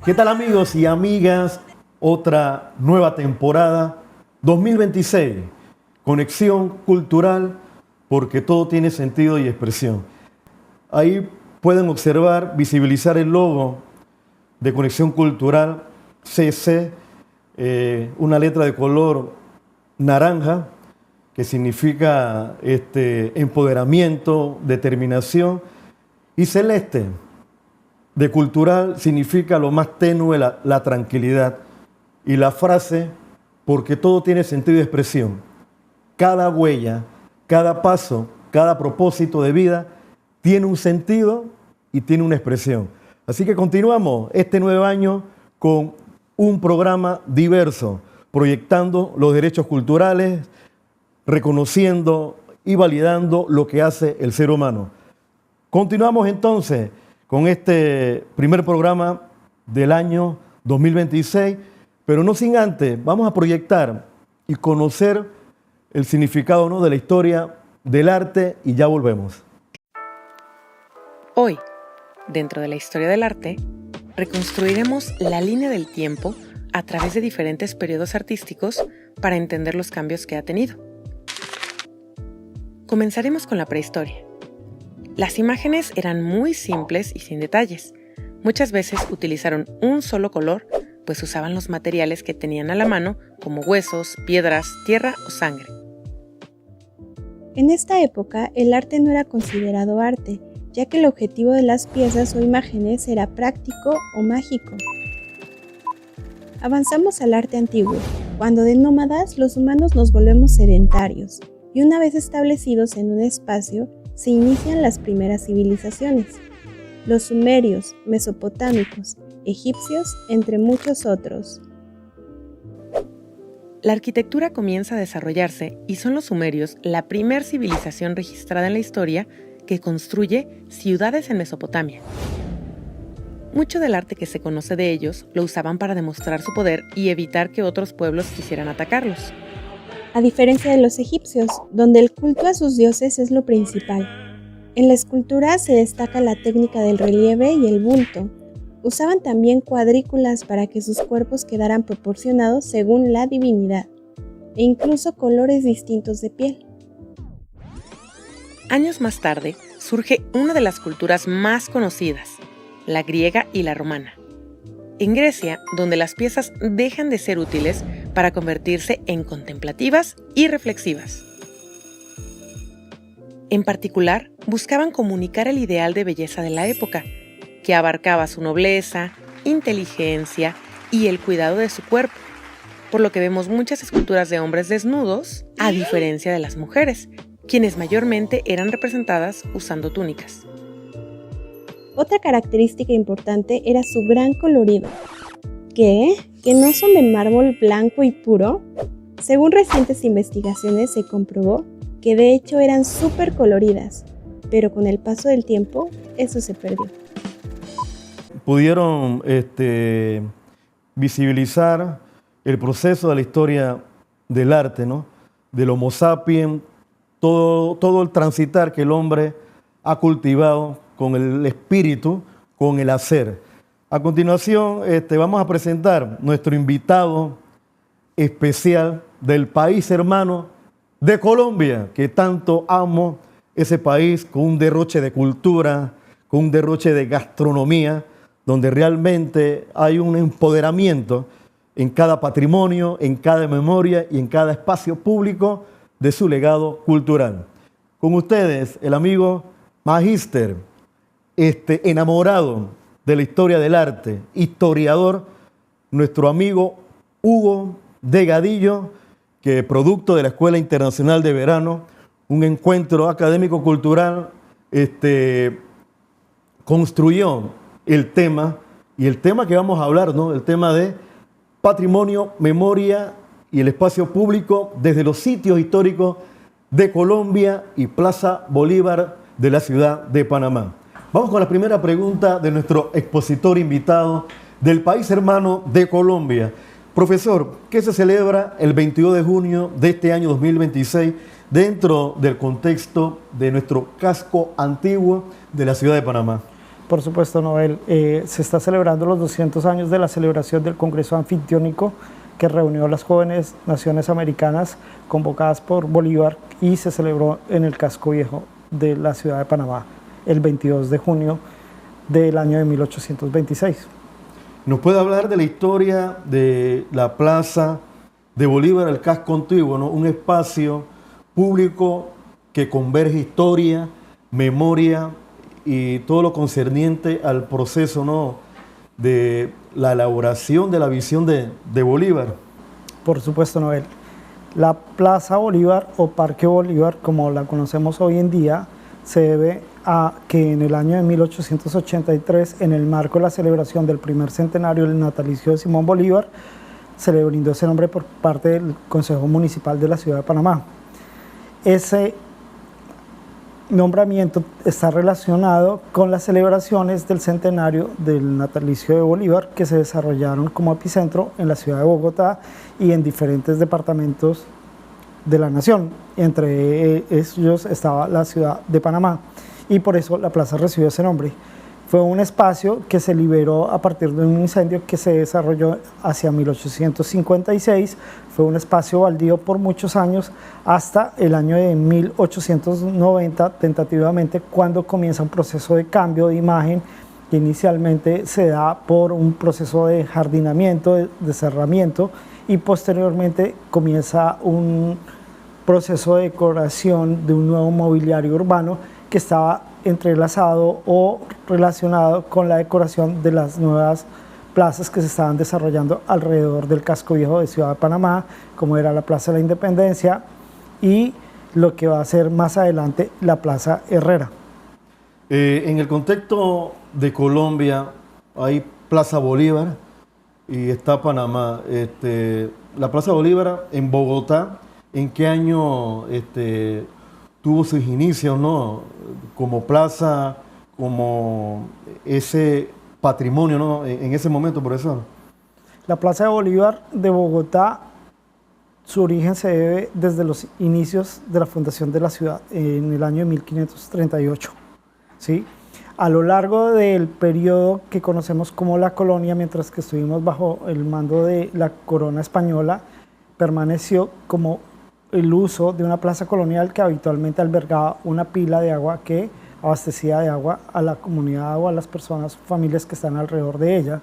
¿Qué tal, amigos y amigas? Otra nueva temporada 2026, Conexión Cultural, porque todo tiene sentido y expresión. Ahí pueden observar, visibilizar el logo de Conexión Cultural, CC, una letra de color naranja que significa empoderamiento, determinación, y celeste de cultural significa lo más tenue, la tranquilidad. Y la frase, porque todo tiene sentido y expresión. Cada huella, cada paso, cada propósito de vida tiene un sentido y tiene una expresión. Así que continuamos este nuevo año con un programa diverso, proyectando los derechos culturales, reconociendo y validando lo que hace el ser humano. Continuamos entonces con este primer programa del año 2026, pero no sin antes, vamos a proyectar y conocer el significado, ¿no?, de la historia del arte, y ya volvemos. Hoy, dentro de la historia del arte, reconstruiremos la línea del tiempo a través de diferentes periodos artísticos para entender los cambios que ha tenido. Comenzaremos con la prehistoria. Las imágenes eran muy simples y sin detalles. Muchas veces utilizaron un solo color, pues usaban los materiales que tenían a la mano, como huesos, piedras, tierra o sangre. En esta época, el arte no era considerado arte, ya que el objetivo de las piezas o imágenes era práctico o mágico. Avanzamos al arte antiguo, cuando de nómadas los humanos nos volvemos sedentarios, y una vez establecidos en un espacio, se inician las primeras civilizaciones. Los sumerios, mesopotámicos, egipcios, entre muchos otros. La arquitectura comienza a desarrollarse y son los sumerios la primer civilización registrada en la historia que construye ciudades en Mesopotamia. Mucho del arte que se conoce de ellos lo usaban para demostrar su poder y evitar que otros pueblos quisieran atacarlos. A diferencia de los egipcios, donde el culto a sus dioses es lo principal. En la escultura se destaca la técnica del relieve y el bulto. Usaban también cuadrículas para que sus cuerpos quedaran proporcionados según la divinidad, e incluso colores distintos de piel. Años más tarde, surge una de las culturas más conocidas, la griega y la romana. En Grecia, donde las piezas dejan de ser útiles para convertirse en contemplativas y reflexivas. En particular, buscaban comunicar el ideal de belleza de la época, que abarcaba su nobleza, inteligencia y el cuidado de su cuerpo, por lo que vemos muchas esculturas de hombres desnudos, a diferencia de las mujeres, quienes mayormente eran representadas usando túnicas. Otra característica importante era su gran colorido. ¿Qué? ¿Que no son de mármol blanco y puro? Según recientes investigaciones se comprobó que de hecho eran súper coloridas, pero con el paso del tiempo eso se perdió. Pudieron visibilizar el proceso de la historia del arte, ¿no?, del Homo sapiens, todo el transitar que el hombre ha cultivado con el espíritu, con el hacer. A continuación, vamos a presentar nuestro invitado especial del país hermano de Colombia, que tanto amo, ese país con un derroche de cultura, con un derroche de gastronomía, donde realmente hay un empoderamiento en cada patrimonio, en cada memoria y en cada espacio público de su legado cultural. Con ustedes, el amigo magíster, enamorado de la historia del arte, historiador, nuestro amigo Hugo Delgadillo, que producto de la Escuela Internacional de Verano, un encuentro académico-cultural, construyó el tema, y el tema que vamos a hablar, ¿no?, el tema de patrimonio, memoria y el espacio público desde los sitios históricos de Colombia y Plaza Bolívar de la ciudad de Panamá. Vamos con la primera pregunta de nuestro expositor invitado del país hermano de Colombia. Profesor, ¿qué se celebra el 22 de junio de este año 2026 dentro del contexto de nuestro casco antiguo de la ciudad de Panamá? Por supuesto, Noel. Se está celebrando los 200 años de la celebración del Congreso Anfitriónico que reunió a las jóvenes naciones americanas convocadas por Bolívar y se celebró en el Casco Viejo de la ciudad de Panamá el 22 de junio del año de 1826. ¿Nos puede hablar de la historia de la Plaza de Bolívar, el casco antiguo, ¿no? Un espacio público que converge historia, memoria y todo lo concerniente al proceso, ¿no?, de la elaboración de la visión de Bolívar? Por supuesto, Noel. La Plaza Bolívar o Parque Bolívar, como la conocemos hoy en día, se debe a que en el año de 1883, en el marco de la celebración del primer centenario del natalicio de Simón Bolívar, se le brindó ese nombre por parte del Consejo Municipal de la Ciudad de Panamá. Ese nombramiento está relacionado con las celebraciones del centenario del natalicio de Bolívar que se desarrollaron como epicentro en la ciudad de Bogotá y en diferentes departamentos de la nación. Entre ellos estaba la ciudad de Panamá y por eso la plaza recibió ese nombre. Fue un espacio que se liberó a partir de un incendio que se desarrolló hacia 1856. Fue un espacio baldío por muchos años hasta el año de 1890, tentativamente, cuando comienza un proceso de cambio de imagen que inicialmente se da por un proceso de jardinamiento, de cerramiento, y posteriormente comienza un proceso de decoración de un nuevo mobiliario urbano que estaba entrelazado o relacionado con la decoración de las nuevas plazas que se estaban desarrollando alrededor del casco viejo de Ciudad de Panamá, como era la Plaza de la Independencia y lo que va a ser más adelante la Plaza Herrera. En el contexto de Colombia hay Plaza Bolívar y está Panamá. La Plaza Bolívar en Bogotá, ¿en qué año tuvo sus inicios, ¿no?, como plaza, como ese patrimonio, ¿no?, en ese momento, profesor? La Plaza de Bolívar de Bogotá, su origen se debe desde los inicios de la fundación de la ciudad, en el año de 1538. ¿Sí? A lo largo del periodo que conocemos como la colonia, mientras que estuvimos bajo el mando de la corona española, permaneció como el uso de una plaza colonial que habitualmente albergaba una pila de agua que abastecía de agua a la comunidad o a las personas, familias que están alrededor de ella.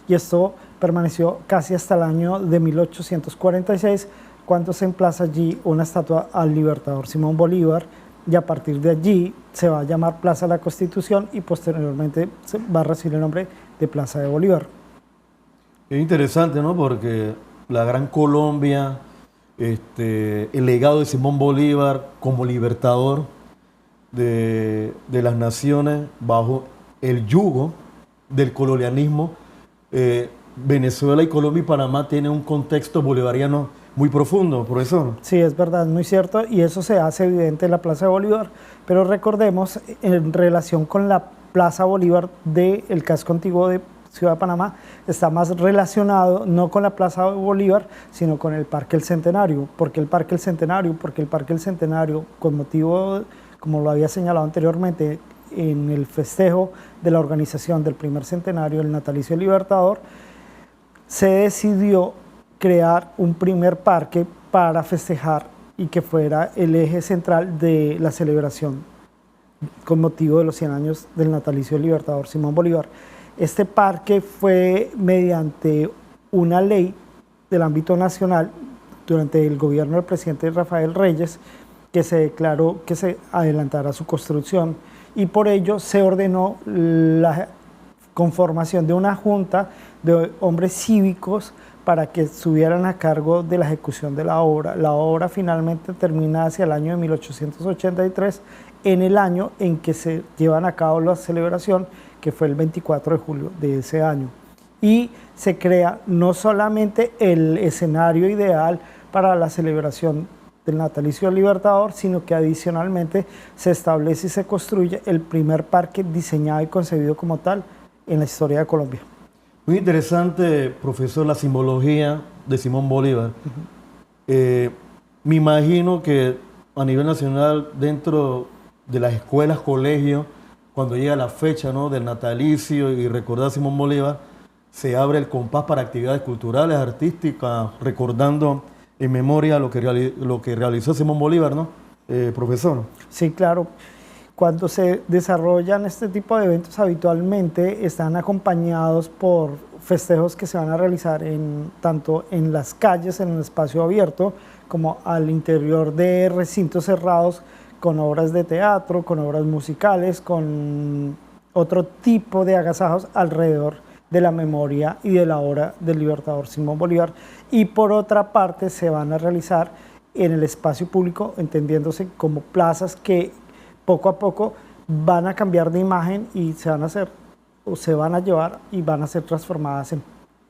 Y esto permaneció casi hasta el año de 1846, cuando se emplaza allí una estatua al libertador Simón Bolívar, y a partir de allí se va a llamar Plaza de la Constitución y posteriormente se va a recibir el nombre de Plaza de Bolívar. Es interesante, ¿no?, porque la Gran Colombia, el legado de Simón Bolívar como libertador de las naciones bajo el yugo del colonialismo, Venezuela y Colombia y Panamá tienen un contexto bolivariano muy profundo, profesor. Sí, es verdad, muy cierto, y eso se hace evidente en la Plaza de Bolívar, pero recordemos, en relación con la Plaza Bolívar del casco antiguo de Ciudad de Panamá, está más relacionado no con la Plaza de Bolívar, sino con el Parque El Centenario. ¿Por qué el Parque El Centenario? Porque el Parque El Centenario, con motivo, como lo había señalado anteriormente, en el festejo de la organización del primer centenario del natalicio del Libertador, se decidió crear un primer parque para festejar y que fuera el eje central de la celebración con motivo de los 100 años del natalicio del Libertador Simón Bolívar. Este parque fue mediante una ley del ámbito nacional durante el gobierno del presidente Rafael Reyes que se declaró que se adelantara su construcción y por ello se ordenó la conformación de una junta de hombres cívicos para que estuvieran a cargo de la ejecución de la obra. La obra finalmente termina hacia el año de 1883, en el año en que se llevan a cabo la celebración, que fue el 24 de julio de ese año. Y se crea no solamente el escenario ideal para la celebración del natalicio del Libertador, sino que adicionalmente se establece y se construye el primer parque diseñado y concebido como tal en la historia de Colombia. Muy interesante, profesor, la simbología de Simón Bolívar. Me imagino que a nivel nacional, dentro de las escuelas, colegios, cuando llega la fecha, ¿no?, del natalicio y recordar a Simón Bolívar, se abre el compás para actividades culturales, artísticas, recordando en memoria lo que realizó Simón Bolívar, ¿no, profesor? Sí, claro. Cuando se desarrollan este tipo de eventos, habitualmente están acompañados por festejos que se van a realizar tanto en las calles, en el espacio abierto, como al interior de recintos cerrados, con obras de teatro, con obras musicales, con otro tipo de agasajos alrededor de la memoria y de la obra del libertador Simón Bolívar. Y por otra parte se van a realizar en el espacio público, entendiéndose como plazas que poco a poco van a cambiar de imagen y se van a llevar y van a ser transformadas en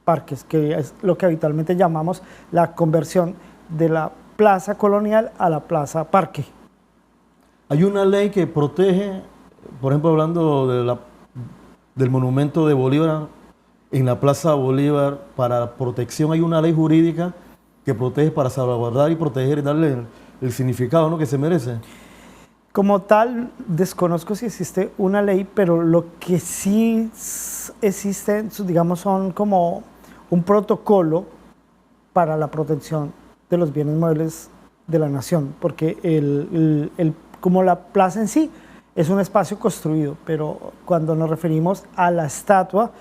parques, que es lo que habitualmente llamamos la conversión de la plaza colonial a la plaza parque. Hay una ley que protege, por ejemplo, hablando del monumento de Bolívar, en la Plaza Bolívar, para protección hay una ley jurídica que protege para salvaguardar y proteger y darle el significado, ¿no?, que se merece. Como tal, desconozco si existe una ley, pero lo que sí existe, digamos, son como un protocolo para la protección de los bienes muebles de la nación, porque como la plaza en sí es un espacio construido, pero cuando nos referimos a la estatua,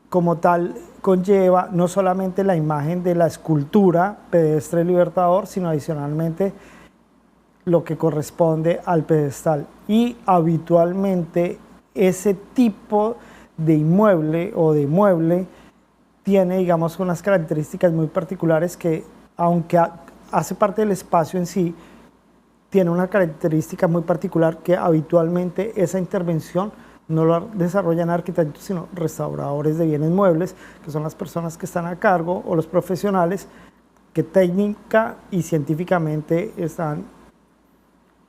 como tal, conlleva no solamente la imagen de la escultura pedestre libertador, sino adicionalmente lo que corresponde al pedestal. Y habitualmente ese tipo de inmueble o de mueble tiene, digamos, unas características muy particulares que, aunque hace parte del espacio en sí, tiene una característica muy particular que habitualmente esa intervención no lo desarrollan arquitectos, sino restauradores de bienes muebles, que son las personas que están a cargo, o los profesionales que técnica y científicamente están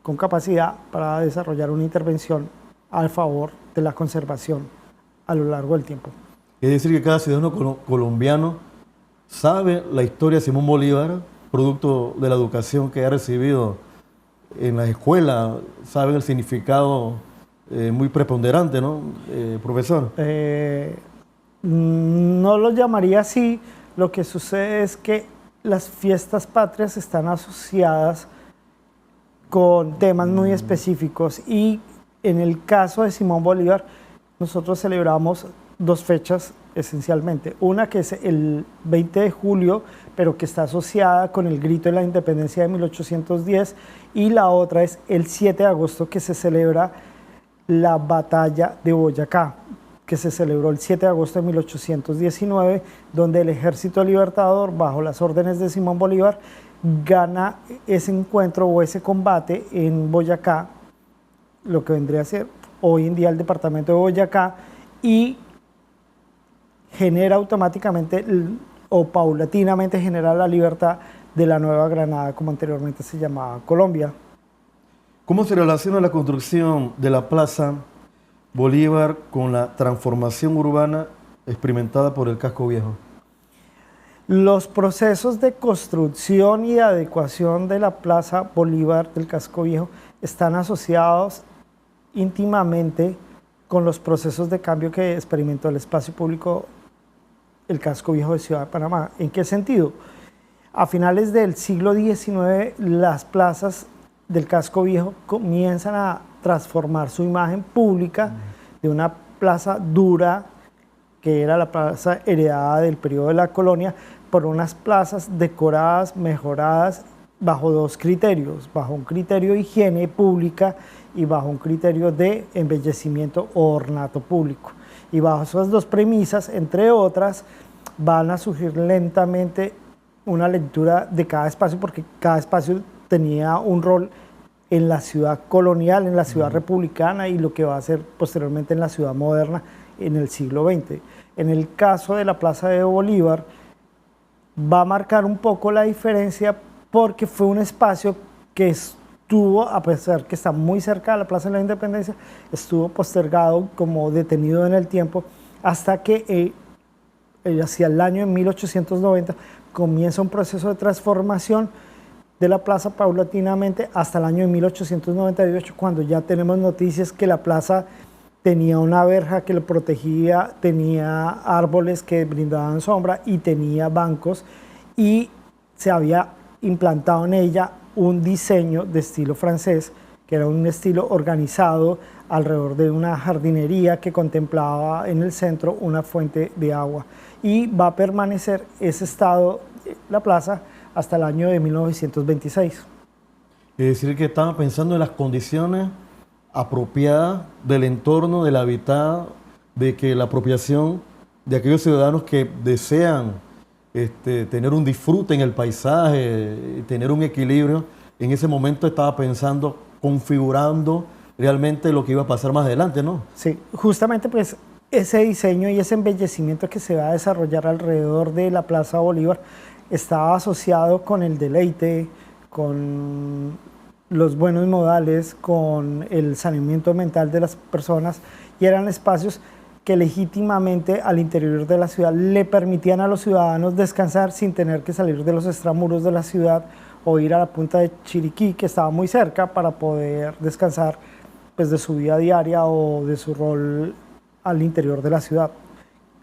con capacidad para desarrollar una intervención a favor de la conservación a lo largo del tiempo. Es decir, que cada ciudadano colombiano sabe la historia de Simón Bolívar, producto de la educación que ha recibido en la escuela, sabe el significado muy preponderante, ¿no, profesor? No lo llamaría así. Lo que sucede es que las fiestas patrias están asociadas con temas muy específicos, y en el caso de Simón Bolívar nosotros celebramos dos fechas esencialmente. Una que es el 20 de julio, pero que está asociada con el grito de la independencia de 1810, y la otra es el 7 de agosto, que se celebra la batalla de Boyacá, que se celebró el 7 de agosto de 1819, donde el Ejército Libertador, bajo las órdenes de Simón Bolívar, gana ese encuentro o ese combate en Boyacá, lo que vendría a ser hoy en día el departamento de Boyacá, y genera automáticamente o paulatinamente genera la libertad de la Nueva Granada, como anteriormente se llamaba Colombia. ¿Cómo se relaciona la construcción de la Plaza Bolívar con la transformación urbana experimentada por el Casco Viejo? Los procesos de construcción y de adecuación de la Plaza Bolívar del Casco Viejo están asociados íntimamente con los procesos de cambio que experimentó el espacio público, el Casco Viejo de Ciudad de Panamá. ¿En qué sentido? A finales del siglo XIX, las plazas del Casco Viejo comienzan a transformar su imagen pública de una plaza dura, que era la plaza heredada del periodo de la colonia, por unas plazas decoradas, mejoradas, bajo dos criterios: bajo un criterio de higiene pública y bajo un criterio de embellecimiento o ornato público. Y bajo esas dos premisas, entre otras, van a surgir lentamente una lectura de cada espacio, porque cada espacio tenía un rol en la ciudad colonial, en la ciudad republicana, y lo que va a ser posteriormente en la ciudad moderna en el siglo XX. En el caso de la Plaza de Bolívar, va a marcar un poco la diferencia, porque fue un espacio que estuvo, a pesar que está muy cerca de la Plaza de la Independencia, estuvo postergado, como detenido en el tiempo, hasta que hacia el año 1890 comienza un proceso de transformación de la plaza paulatinamente hasta el año de 1898, cuando ya tenemos noticias que la plaza tenía una verja que lo protegía, tenía árboles que brindaban sombra y tenía bancos, y se había implantado en ella un diseño de estilo francés, que era un estilo organizado alrededor de una jardinería que contemplaba en el centro una fuente de agua. Y va a permanecer ese estado, la plaza, hasta el año de 1926. Es decir, que estaban pensando en las condiciones apropiadas del entorno, del hábitat, de que la apropiación de aquellos ciudadanos que desean tener un disfrute en el paisaje, tener un equilibrio, en ese momento estaba pensando, configurando realmente lo que iba a pasar más adelante, ¿no? Sí, justamente pues ese diseño y ese embellecimiento que se va a desarrollar alrededor de la Plaza Bolívar estaba asociado con el deleite, con los buenos modales, con el saneamiento mental de las personas, y eran espacios que legítimamente al interior de la ciudad le permitían a los ciudadanos descansar sin tener que salir de los extramuros de la ciudad o ir a la punta de Chiriquí, que estaba muy cerca, para poder descansar pues, de su vida diaria o de su rol al interior de la ciudad.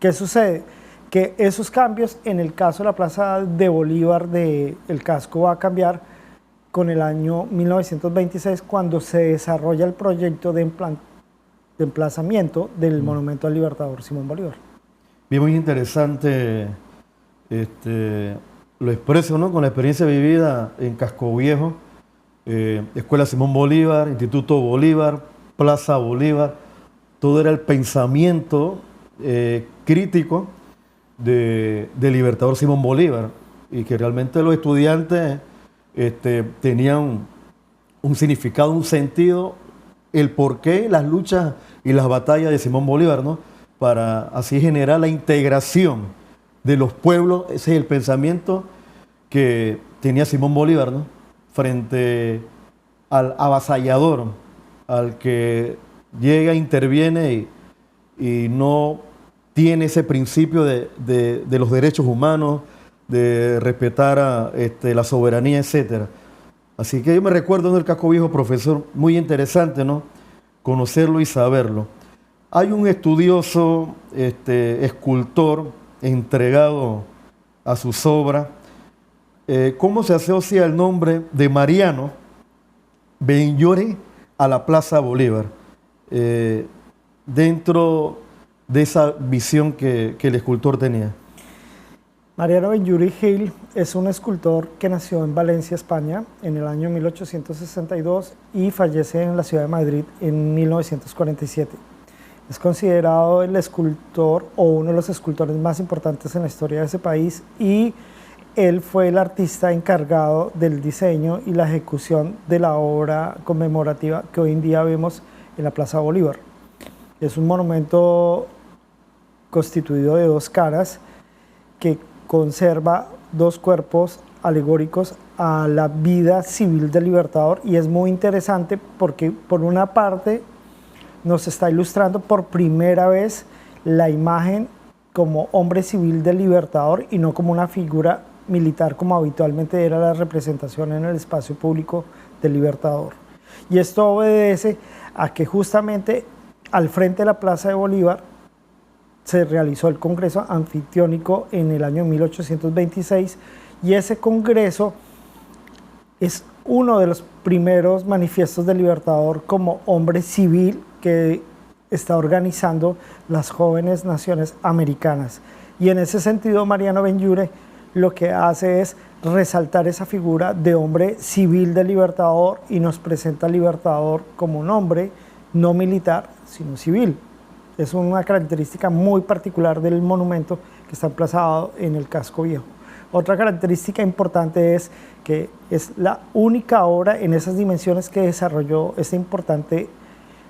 ¿Qué sucede? Que esos cambios, en el caso de la Plaza de Bolívar, el casco va a cambiar con el año 1926, cuando se desarrolla el proyecto de emplazamiento del Monumento al Libertador Simón Bolívar. Bien, muy interesante lo expreso, ¿no? Con la experiencia vivida en Casco Viejo, Escuela Simón Bolívar, Instituto Bolívar, Plaza Bolívar, todo era el pensamiento crítico de Libertador Simón Bolívar, y que realmente los estudiantes tenían un significado, un sentido, el porqué, las luchas y las batallas de Simón Bolívar, ¿no? Para así generar la integración de los pueblos. Ese es el pensamiento que tenía Simón Bolívar, ¿no? Frente al avasallador, al que llega, interviene y no tiene ese principio de los derechos humanos, de respetar la soberanía, etc. Así que yo me recuerdo en el Casco Viejo, profesor, muy interesante, ¿no? Conocerlo y saberlo. Hay un estudioso escultor entregado a sus obras. ¿Cómo se asocia el nombre de Mariano Benlloure a la Plaza Bolívar? Dentro de esa visión que el escultor tenía. Mariano Benlloure Gil es un escultor que nació en Valencia, España, en el año 1862 y fallece en la ciudad de Madrid en 1947. Es considerado el escultor o uno de los escultores más importantes en la historia de ese país, y él fue el artista encargado del diseño y la ejecución de la obra conmemorativa que hoy en día vemos en la Plaza Bolívar. Es un monumento constituido de dos caras que conserva dos cuerpos alegóricos a la vida civil del Libertador, y es muy interesante porque por una parte nos está ilustrando por primera vez la imagen como hombre civil del Libertador y no como una figura militar como habitualmente era la representación en el espacio público del Libertador. Y esto obedece a que justamente al frente de la Plaza de Bolívar se realizó el Congreso Anfictiónico en el año 1826, y ese Congreso es uno de los primeros manifiestos del Libertador como hombre civil que está organizando las jóvenes naciones americanas. Y en ese sentido, Mariano Benlloure lo que hace es resaltar esa figura de hombre civil del Libertador y nos presenta al Libertador como un hombre no militar, sino civil. Es una característica muy particular del monumento que está emplazado en el Casco Viejo. Otra característica importante es que es la única obra en esas dimensiones que desarrolló este importante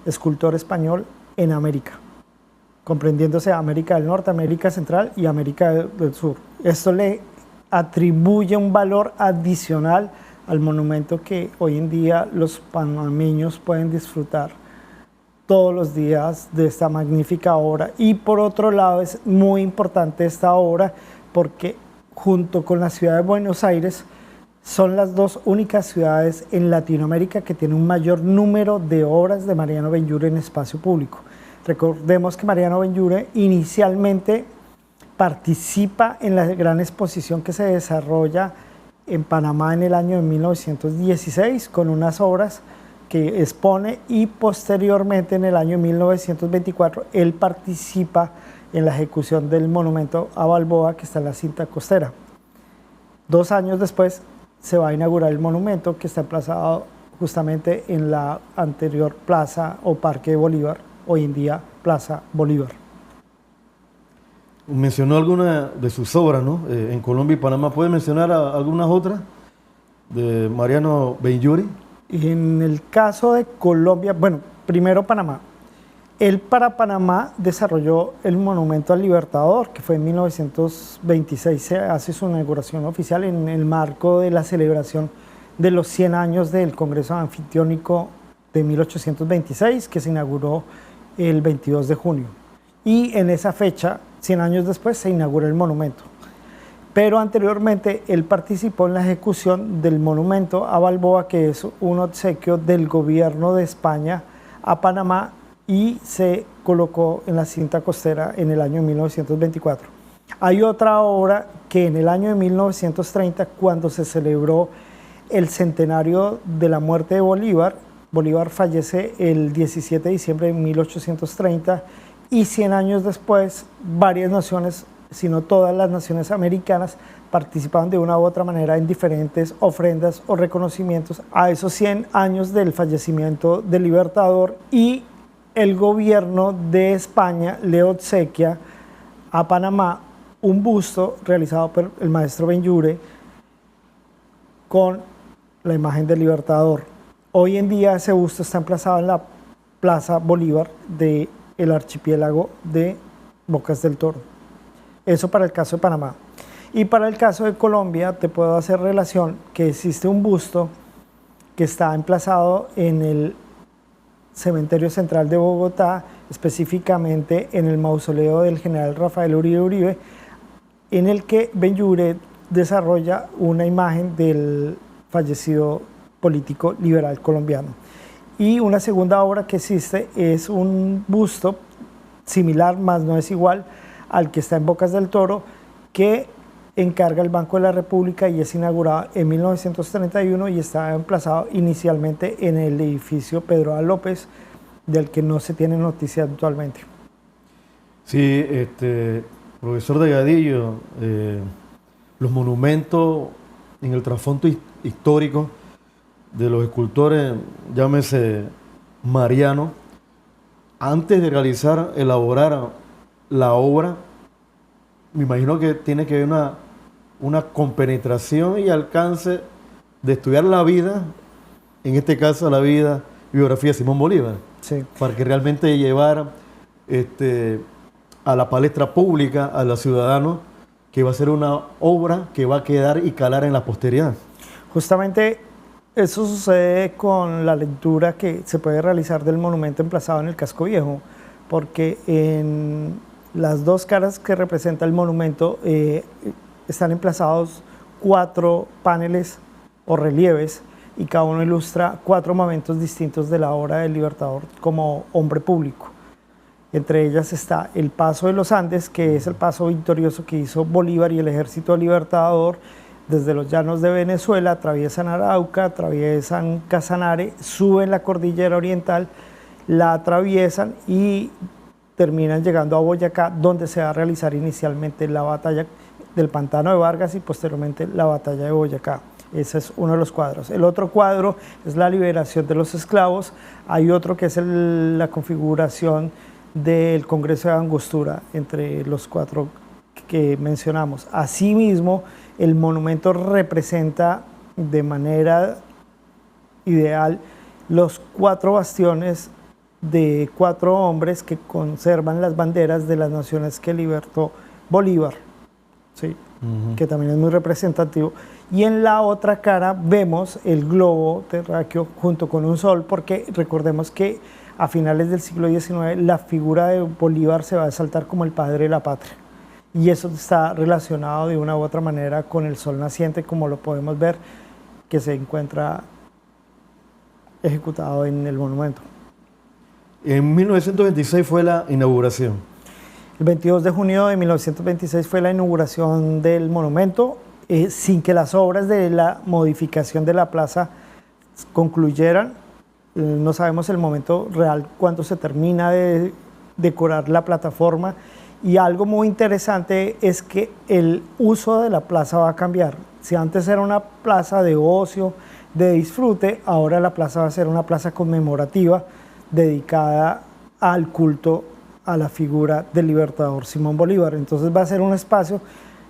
escultor español en América, comprendiéndose América del Norte, América Central y América del Sur. Esto le atribuye un valor adicional al monumento que hoy en día los panameños pueden disfrutar todos los días de esta magnífica obra. Y por otro lado es muy importante esta obra porque junto con la ciudad de Buenos Aires Son las dos únicas ciudades en Latinoamérica que tienen un mayor número de obras de Mariano Benlliure en espacio público. Recordemos que Mariano Benlliure inicialmente participa en la gran exposición que se desarrolla en Panamá en el año de 1916 con unas obras que expone, y posteriormente en el año 1924 él participa en la ejecución del monumento a Balboa que está en la cinta costera. 2 años después se va a inaugurar el monumento que está emplazado justamente en la anterior plaza o Parque de Bolívar, hoy en día Plaza Bolívar. Mencionó alguna de sus obras, ¿no? En Colombia y Panamá. ¿Puede mencionar algunas otras de Mariano Benlliure? En el caso de Colombia, bueno, primero Panamá. Él para Panamá desarrolló el Monumento al Libertador, que fue en 1926, se hace su inauguración oficial en el marco de la celebración de los 100 años del Congreso Anfitriónico de 1826, que se inauguró el 22 de junio. Y en esa fecha, 100 años después, se inaugura el monumento. Pero anteriormente él participó en la ejecución del monumento a Balboa, que es un obsequio del gobierno de España a Panamá, y se colocó en la cinta costera en el año 1924. Hay otra obra que en el año de 1930, cuando se celebró el centenario de la muerte de Bolívar, Bolívar fallece el 17 de diciembre de 1830, y 100 años después varias naciones, sino todas las naciones americanas, participaban de una u otra manera en diferentes ofrendas o reconocimientos a esos 100 años del fallecimiento del Libertador, y el gobierno de España le obsequia a Panamá un busto realizado por el maestro Benlliure con la imagen del Libertador. Hoy en día ese busto está emplazado en la Plaza Bolívar del archipiélago de Bocas del Toro. Eso para el caso de Panamá. Y para el caso de Colombia te puedo hacer relación que existe un busto que está emplazado en el Cementerio Central de Bogotá, específicamente en el mausoleo del general Rafael Uribe Uribe, en el que Benlliure desarrolla una imagen del fallecido político liberal colombiano. Y una segunda obra que existe es un busto similar, más no es igual, al que está en Bocas del Toro, que encarga el Banco de la República y es inaugurado en 1931 y está emplazado inicialmente en el edificio Pedro A. López, del que no se tiene noticia actualmente. Sí, profesor Delgadillo, los monumentos en el trasfondo histórico de los escultores, llámese Mariano, antes de elaborar la obra, me imagino que tiene que haber una compenetración y alcance de estudiar la vida, en este caso la biografía de Simón Bolívar, Sí. para que realmente llevar a la palestra pública, a los ciudadanos, que va a ser una obra que va a quedar y calar en la posteridad. Justamente eso sucede con la lectura que se puede realizar del monumento emplazado en el Casco Viejo, porque en las dos caras que representa el monumento están emplazados 4 paneles o relieves, y cada uno ilustra 4 momentos distintos de la obra del Libertador como hombre público. Entre ellas está el paso de los Andes, que es el paso victorioso que hizo Bolívar y el Ejército Libertador desde los llanos de Venezuela, atraviesan Arauca, atraviesan Casanare, suben la cordillera oriental, la atraviesan y terminan llegando a Boyacá, donde se va a realizar inicialmente la batalla del Pantano de Vargas y posteriormente la batalla de Boyacá. Ese es uno de los cuadros. El otro cuadro es la liberación de los esclavos. Hay otro que es la configuración del Congreso de Angostura, entre los 4 que mencionamos. Asimismo, el monumento representa de manera ideal los 4 bastiones de 4 hombres que conservan las banderas de las naciones que libertó Bolívar, ¿sí? Que también es muy representativo. Y en la otra cara vemos el globo terráqueo junto con un sol, porque recordemos que a finales del siglo XIX la figura de Bolívar se va a exaltar como el padre de la patria. Y eso está relacionado de una u otra manera con el sol naciente, como lo podemos ver que se encuentra ejecutado en el monumento. En 1926 fue la inauguración. El 22 de junio de 1926 fue la inauguración del monumento, sin que las obras de la modificación de la plaza concluyeran. No sabemos el momento real cuando se termina de decorar la plataforma, y algo muy interesante es que el uso de la plaza va a cambiar. Si antes era una plaza de ocio, de disfrute, ahora la plaza va a ser una plaza conmemorativa dedicada al culto a la figura del libertador Simón Bolívar. Entonces va a ser un espacio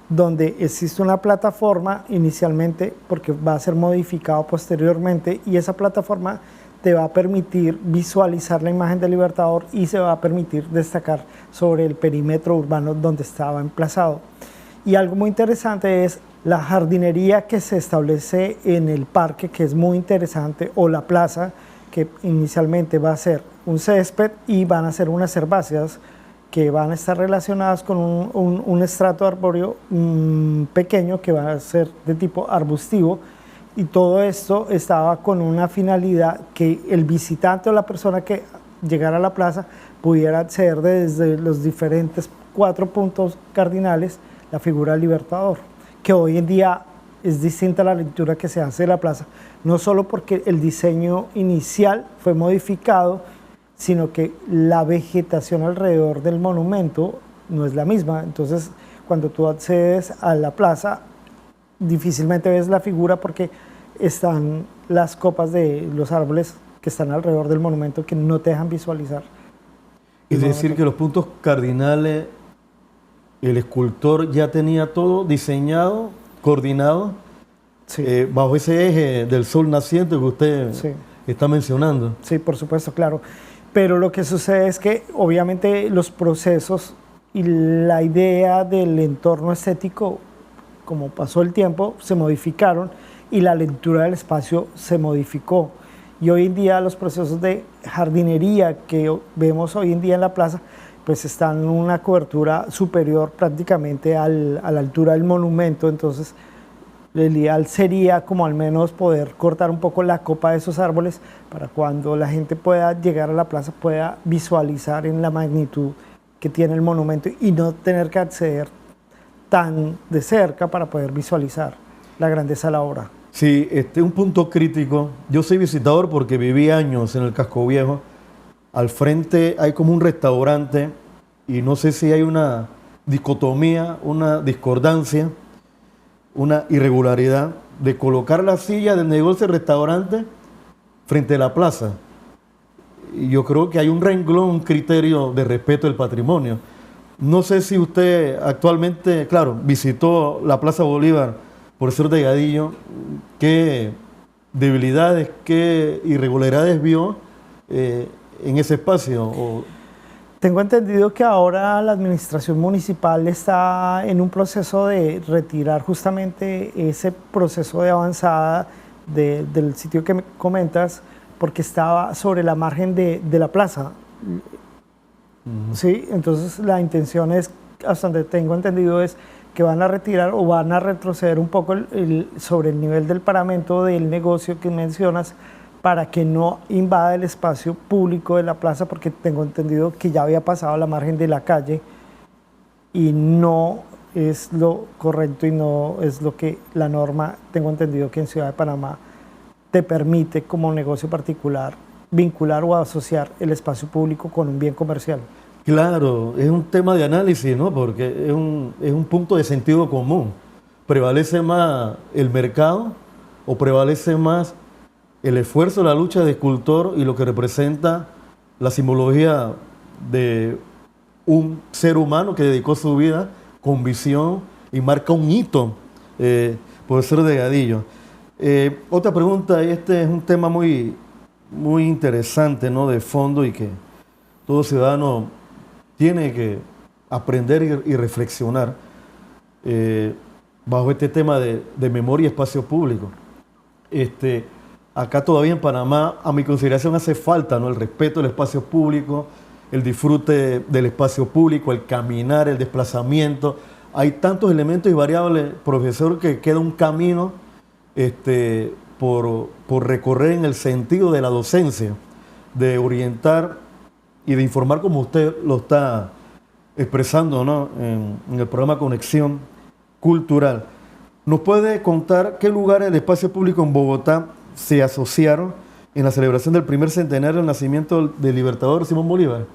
donde existe una plataforma inicialmente, porque va a ser modificado posteriormente, y esa plataforma te va a permitir visualizar la imagen del libertador y se va a permitir destacar sobre el perímetro urbano donde estaba emplazado. Y algo muy interesante es la jardinería que se establece en el parque, que es muy interesante, o la plaza, que inicialmente va a ser un césped y van a ser unas herbáceas que van a estar relacionadas con un estrato arbóreo pequeño que va a ser de tipo arbustivo, y todo esto estaba con una finalidad que el visitante o la persona que llegara a la plaza pudiera acceder desde los diferentes 4 puntos cardinales la figura del libertador, que hoy en día es distinta a la lectura que se hace de la plaza, no solo porque el diseño inicial fue modificado, sino que la vegetación alrededor del monumento no es la misma. Entonces, cuando tú accedes a la plaza, difícilmente ves la figura porque están las copas de los árboles que están alrededor del monumento que no te dejan visualizar. Es decir, que los puntos cardinales, el escultor ya tenía todo diseñado, coordinado, Sí. Bajo ese eje del sol naciente que usted Sí. está mencionando. Sí, por supuesto, claro. Pero lo que sucede es que obviamente los procesos y la idea del entorno estético, como pasó el tiempo, se modificaron y la lectura del espacio se modificó. Y hoy en día los procesos de jardinería que vemos hoy en día en la plaza, pues están en una cobertura superior prácticamente a la altura del monumento. Entonces, el ideal sería como al menos poder cortar un poco la copa de esos árboles para cuando la gente pueda llegar a la plaza pueda visualizar en la magnitud que tiene el monumento y no tener que acceder tan de cerca para poder visualizar la grandeza de la obra. Sí, un punto crítico. Yo soy visitador porque viví años en el Casco Viejo. Al frente hay como un restaurante y no sé si hay una dicotomía, una discordancia, una irregularidad de colocar la silla del negocio del restaurante frente a la plaza. Y yo creo que hay un renglón, un criterio de respeto del patrimonio. No sé si usted actualmente, claro, visitó la Plaza Bolívar, profesor Delgadillo, qué debilidades, qué irregularidades vio en ese espacio. Tengo entendido que ahora la administración municipal está en un proceso de retirar justamente ese proceso de avanzada del sitio que me comentas, porque estaba sobre la margen de la plaza. Sí, entonces la intención es, hasta donde tengo entendido, es que van a retirar o van a retroceder un poco sobre el nivel del paramento del negocio que mencionas, para que no invada el espacio público de la plaza, porque tengo entendido que ya había pasado a la margen de la calle y no es lo correcto y no es lo que la norma, tengo entendido que en Ciudad de Panamá te permite como negocio particular vincular o asociar el espacio público con un bien comercial. Claro, es un tema de análisis, ¿no? Porque es un punto de sentido común. ¿Prevalece más el mercado o prevalece más el esfuerzo, la lucha de escultor y lo que representa la simbología de un ser humano que dedicó su vida con visión y marca un hito, profesor Delgadillo? Otra pregunta, este es un tema muy interesante, ¿no? De fondo, y que todo ciudadano tiene que aprender y reflexionar bajo este tema de memoria y espacio público. Acá todavía en Panamá, a mi consideración, hace falta, ¿no? El respeto del espacio público, el disfrute del espacio público, el caminar, el desplazamiento. Hay tantos elementos y variables, profesor, que queda un camino por recorrer en el sentido de la docencia, de orientar y de informar como usted lo está expresando, ¿no? en el programa Conexión Cultural. ¿Nos puede contar qué lugares del espacio público en Bogotá se asociaron en la celebración del primer centenario del nacimiento del libertador Simón Bolívar?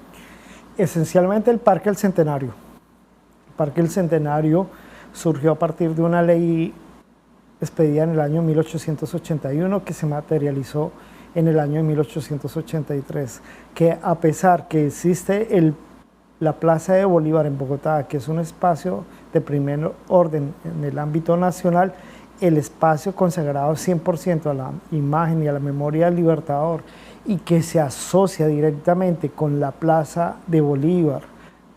Esencialmente el Parque del Centenario. El Parque del Centenario surgió a partir de una ley expedida en el año 1881 que se materializó en el año 1883, que a pesar que existe la Plaza de Bolívar en Bogotá, que es un espacio de primer orden en el ámbito nacional, el espacio consagrado 100% a la imagen y a la memoria del Libertador y que se asocia directamente con la Plaza de Bolívar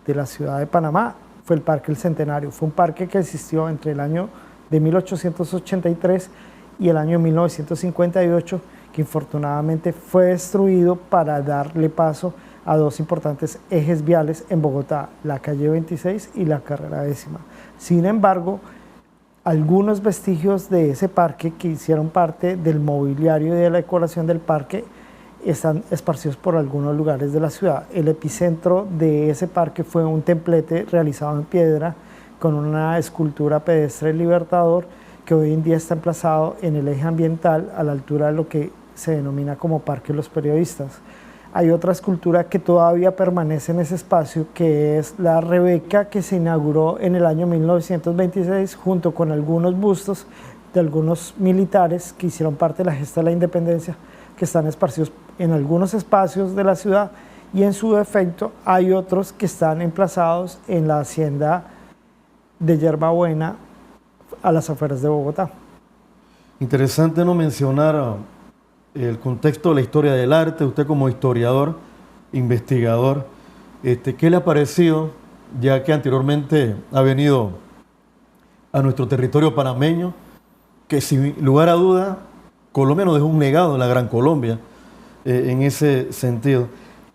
de la ciudad de Panamá, fue el Parque del Centenario. Fue un parque que existió entre el año de 1883 y el año 1958, que infortunadamente fue destruido para darle paso a dos importantes ejes viales en Bogotá, la calle 26 y la carrera 10ª. Sin embargo, algunos vestigios de ese parque que hicieron parte del mobiliario y de la decoración del parque están esparcidos por algunos lugares de la ciudad. El epicentro de ese parque fue un templete realizado en piedra con una escultura pedestre del Libertador que hoy en día está emplazado en el eje ambiental a la altura de lo que se denomina como Parque de los Periodistas. Hay otra escultura que todavía permanece en ese espacio, que es la Rebeca, que se inauguró en el año 1926 junto con algunos bustos de algunos militares que hicieron parte de la gesta de la independencia, que están esparcidos en algunos espacios de la ciudad, y en su defecto hay otros que están emplazados en la hacienda de Yerbabuena a las afueras de Bogotá. Interesante no mencionar el contexto de la historia del arte. Usted como historiador, investigador, ¿qué le ha parecido, ya que anteriormente ha venido a nuestro territorio panameño, que sin lugar a duda Colombia nos dejó un legado en la Gran Colombia, en ese sentido?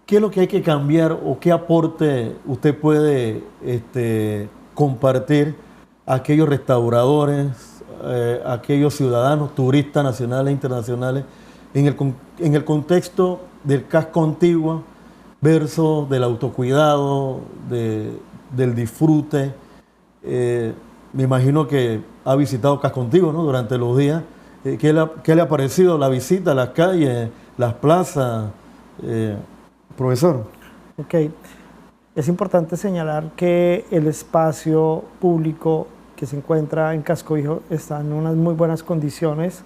¿Qué es lo que hay que cambiar o qué aporte usted puede compartir a aquellos restauradores, a aquellos ciudadanos, turistas nacionales e internacionales, en el contexto del casco antiguo versus del autocuidado, del disfrute? Me imagino que ha visitado casco antiguo, ¿no?, durante los días. ¿Qué le ha parecido la visita a las calles, las plazas, profesor? Ok, es importante señalar que el espacio público que se encuentra en Casco Viejo está en unas muy buenas condiciones.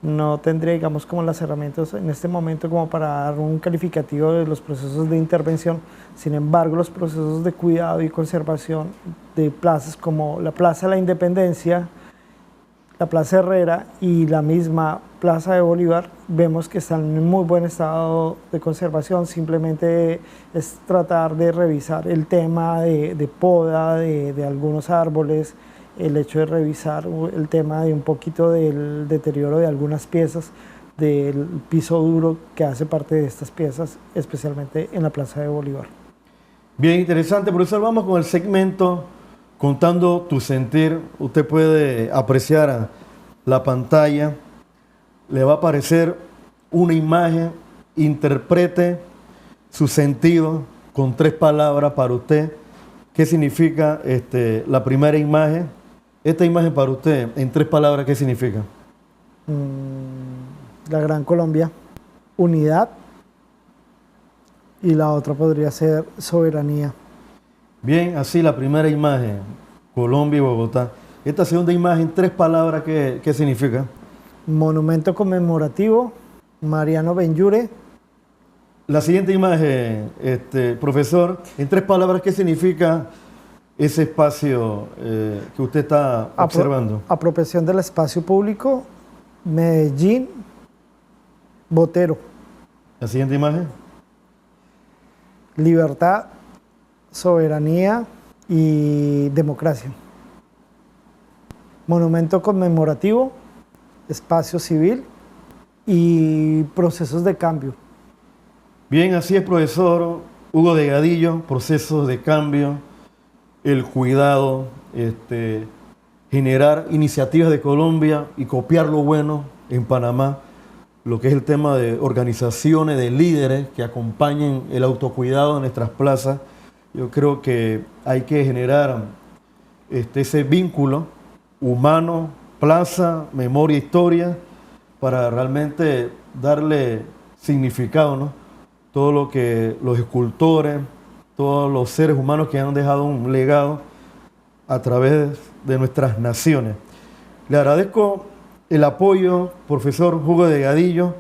No tendría, digamos, como las herramientas en este momento como para dar un calificativo de los procesos de intervención. Sin embargo, los procesos de cuidado y conservación de plazas como la Plaza de la Independencia, la Plaza Herrera y la misma Plaza de Bolívar, vemos que están en muy buen estado de conservación. Simplemente es tratar de revisar el tema de poda de algunos árboles, el hecho de revisar el tema de un poquito del deterioro de algunas piezas del piso duro que hace parte de estas piezas, especialmente en la Plaza de Bolívar. Bien interesante, profesor. Vamos con el segmento Contando tu sentir. Usted puede apreciar la pantalla, le va a aparecer una imagen, interprete su sentido con 3 palabras para usted. ¿Qué significa la primera imagen? Esta imagen para usted, en 3 palabras, ¿qué significa? La Gran Colombia, unidad, y la otra podría ser soberanía. Bien, así la primera imagen, Colombia y Bogotá. Esta segunda imagen, 3 palabras, ¿qué significa? Monumento conmemorativo, Mariano Benlliure. La siguiente imagen, profesor, en 3 palabras, ¿qué significa ese espacio que usted está observando? Apropiación del espacio público, Medellín, Botero. La siguiente imagen. Libertad, soberanía y democracia. Monumento conmemorativo, espacio civil y procesos de cambio. Bien, así es, profesor Hugo Delgadillo, procesos de cambio, el cuidado, generar iniciativas de Colombia y copiar lo bueno en Panamá, lo que es el tema de organizaciones, de líderes que acompañen el autocuidado de nuestras plazas. Yo creo que hay que generar ese vínculo humano, plaza, memoria, historia, para realmente darle significado, ¿no? Todo lo que los escultores, todos los seres humanos que han dejado un legado a través de nuestras naciones. Le agradezco el apoyo, profesor Hugo Delgadillo.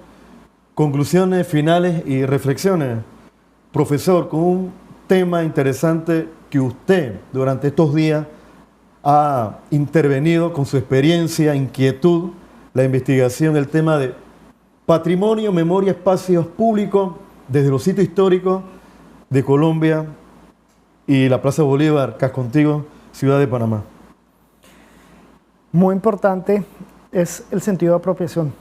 Conclusiones finales y reflexiones. Profesor, con un tema interesante que usted durante estos días ha intervenido con su experiencia, inquietud, la investigación, el tema de patrimonio, memoria, espacios públicos desde los sitios históricos de Colombia y la Plaza Bolívar, Casco Antiguo, Ciudad de Panamá. Muy importante es el sentido de apropiación.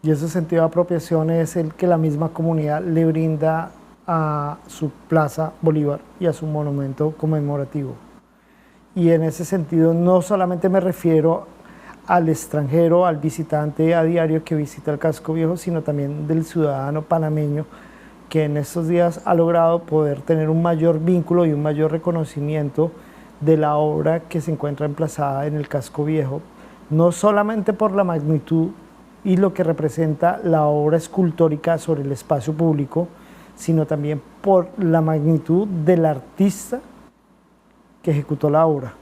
Y ese sentido de apropiación es el que la misma comunidad le brinda a su Plaza Bolívar y a su monumento conmemorativo. Y en ese sentido no solamente me refiero al extranjero, al visitante a diario que visita el Casco Viejo, sino también del ciudadano panameño que en estos días ha logrado poder tener un mayor vínculo y un mayor reconocimiento de la obra que se encuentra emplazada en el Casco Viejo, no solamente por la magnitud y lo que representa la obra escultórica sobre el espacio público, sino también por la magnitud del artista que ejecutó la obra.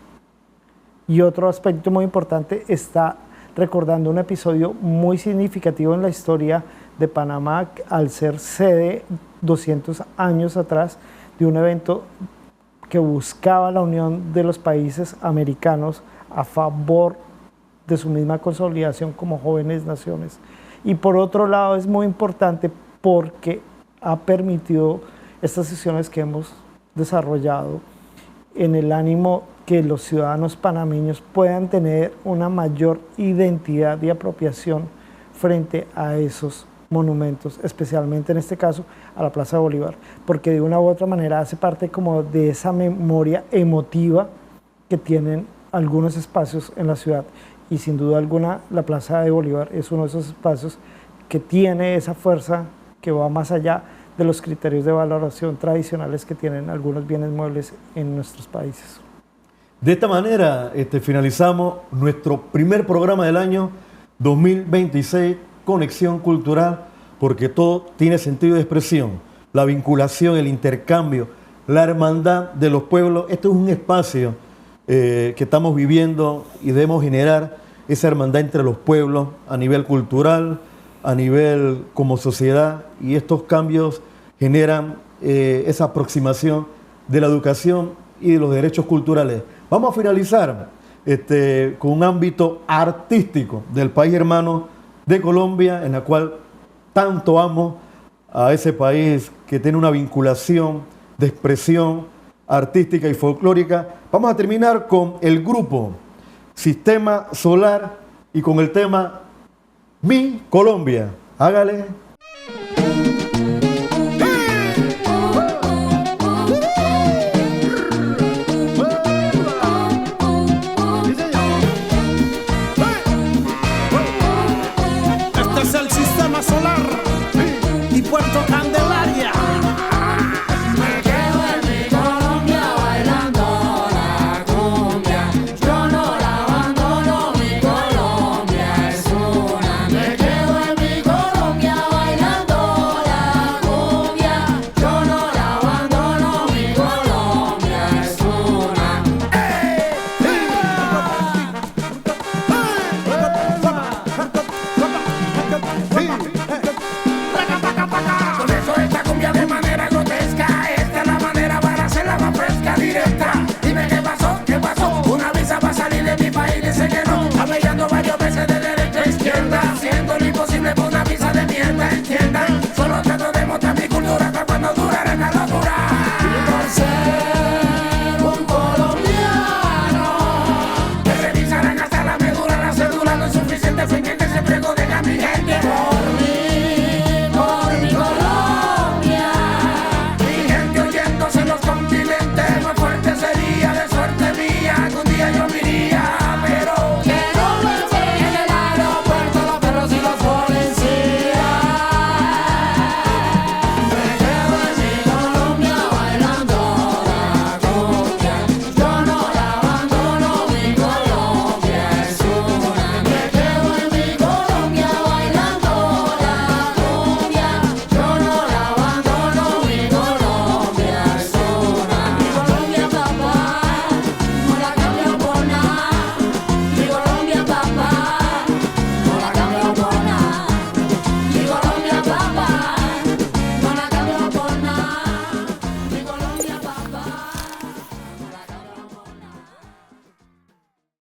Y otro aspecto muy importante, está recordando un episodio muy significativo en la historia de Panamá al ser sede 200 años atrás de un evento que buscaba la unión de los países americanos a favor de su misma consolidación como jóvenes naciones. Y por otro lado es muy importante porque ha permitido estas sesiones que hemos desarrollado en el ánimo que los ciudadanos panameños puedan tener una mayor identidad y apropiación frente a esos monumentos, especialmente en este caso a la Plaza Bolívar, porque de una u otra manera hace parte como de esa memoria emotiva que tienen algunos espacios en la ciudad, y sin duda alguna la Plaza de Bolívar es uno de esos espacios que tiene esa fuerza que va más allá de los criterios de valoración tradicionales que tienen algunos bienes muebles en nuestros países. De esta manera finalizamos nuestro primer programa del año 2026, Conexión Cultural, porque todo tiene sentido de expresión, la vinculación, el intercambio, la hermandad de los pueblos. Esto es un espacio que estamos viviendo y debemos generar esa hermandad entre los pueblos a nivel cultural, a nivel como sociedad, y estos cambios generan esa aproximación de la educación y de los derechos culturales. Vamos a finalizar con un ámbito artístico del país hermano de Colombia, en la cual tanto amo a ese país que tiene una vinculación de expresión artística y folclórica. Vamos a terminar con el grupo Sistema Solar y con el tema Mi Colombia. Hágale. Este es el Sistema Solar y Puerto Candela.